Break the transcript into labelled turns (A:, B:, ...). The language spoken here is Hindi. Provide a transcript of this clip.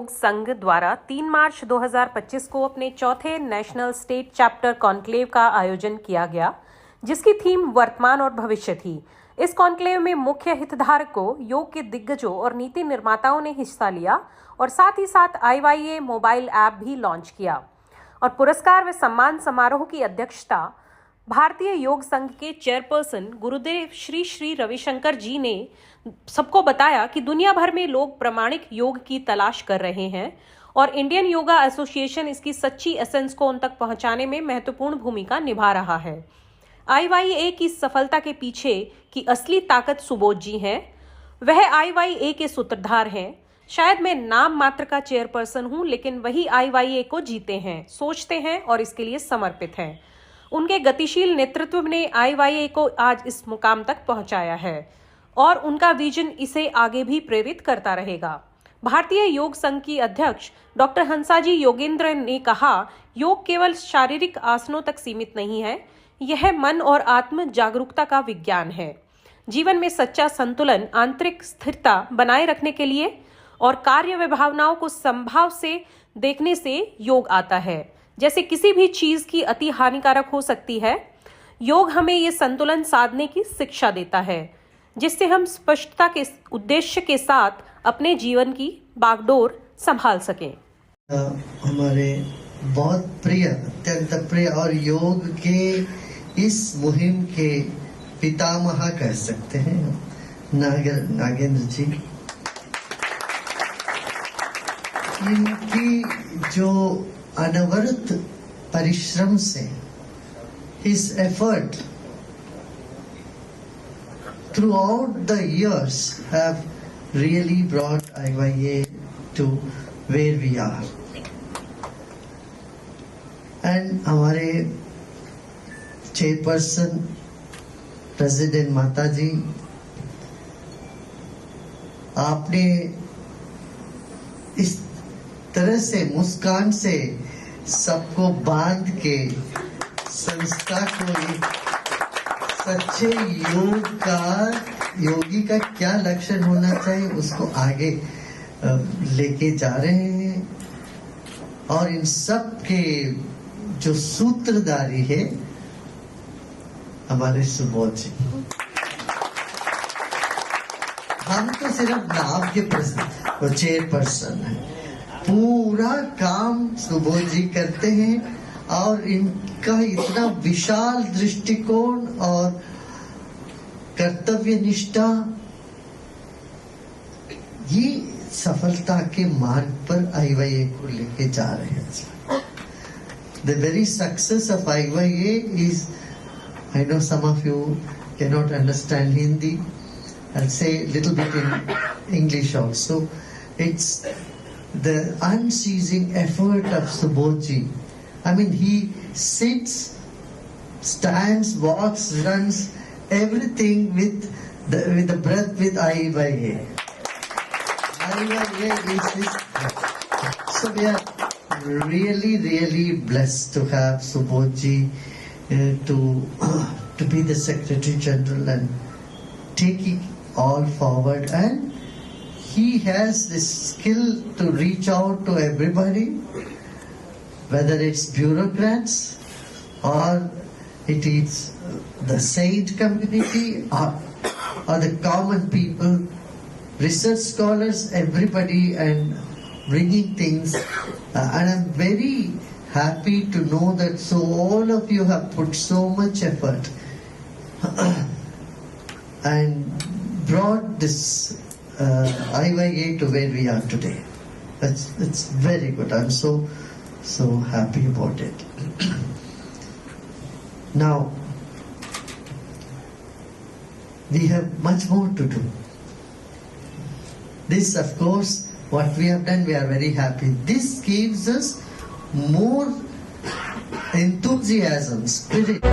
A: योग संघ द्वारा 3 मार्च 2025 को अपने चौथे नेशनल स्टेट चैप्टर कॉन्क्लेव का आयोजन किया गया, जिसकी थीम वर्तमान और भविष्य थी। इस कॉन्क्लेव में मुख्य हितधारकों, योग के दिग्गजों और नीति निर्माताओं ने हिस्सा लिया और साथ ही साथ IYA मोबाइल ऐप भी लॉन्च किया। और पुरस्कार व सम्मान समारोह की अध्यक्षता भारतीय योग संघ के चेयरपर्सन गुरुदेव श्री श्री रविशंकर जी ने सबको बताया कि दुनिया भर में लोग प्रामाणिक योग की तलाश कर रहे हैं और इंडियन योगा एसोसिएशन इसकी सच्ची एसेंस को उन तक पहुंचाने में महत्वपूर्ण भूमिका निभा रहा है। IYA की सफलता के पीछे की असली ताकत सुबोध जी हैं। वह IYA के सूत्रधार हैं। शायद मैं नाम मात्र का चेयरपर्सन हूं, लेकिन वही IYA को जीते हैं, सोचते हैं और इसके लिए समर्पित हैं। उनके गतिशील नेतृत्व ने IYA को आज इस मुकाम तक पहुंचाया है और उनका विजन इसे आगे भी प्रेरित करता रहेगा। भारतीय योग संघ की अध्यक्ष डॉक्टर हंसाजी योगेंद्र ने कहा, योग केवल शारीरिक आसनों तक सीमित नहीं है, यह मन और आत्म जागरूकता का विज्ञान है। जीवन में सच्चा संतुलन, आंतरिक स्थिरता बनाए रखने के लिए और कार्य व भावनाओं को संभाव से देखने से योग आता है। जैसे किसी भी चीज की अति हानिकारक हो सकती है, योग हमें ये संतुलन साधने की शिक्षा देता है, जिससे हम स्पष्टता के उद्देश्य के साथ अपने जीवन की बागडोर संभाल सकें।
B: हमारे बहुत प्रिय, अत्यंत प्रिय और योग के इस मुहिम के पितामह कह सकते हैं नागेंद्र जी। इनकी जो अनवरत परिश्रम से his effort throughout the years have really brought IYA to where we are. And हमारे चेयरपर्सन प्रेसिडेंट माता जी, आपने इस तरह से मुस्कान से सबको बांध के संस्था को एक सच्चे योगी का क्या लक्षण होना चाहिए उसको आगे लेके जा रहे हैं। और इन सब के जो सूत्रधारी है हमारे सुबोध जी। हम तो सिर्फ नाम के चेयरपर्सन है, पूरा काम सुबोध जी करते हैं और इनका इतना विशाल दृष्टिकोण और कर्तव्य निष्ठा ये सफलता के मार्ग पर IYA को लेके जा रहे हैं। The very success of IYA is, I know some of you cannot understand Hindi. I'll say a little bit in English also. It's the unceasing effort of Subodh ji. I mean, he sits, stands, walks, runs, everything with the breath with IYA. IYA is his. So we are really blessed to have Subodh ji to be the Secretary General and taking all forward, and he has this skill to reach out to everybody, whether it's bureaucrats or it is the saint community or the common people, research scholars, everybody, and bringing things. And I'm very happy to know that so all of you have put so much effort and brought this IYA to where we are today. It's very good. I'm so happy about it. Now, we have much more to do. This, of course, what we have done, we are very happy. This gives us more enthusiasm, spirit.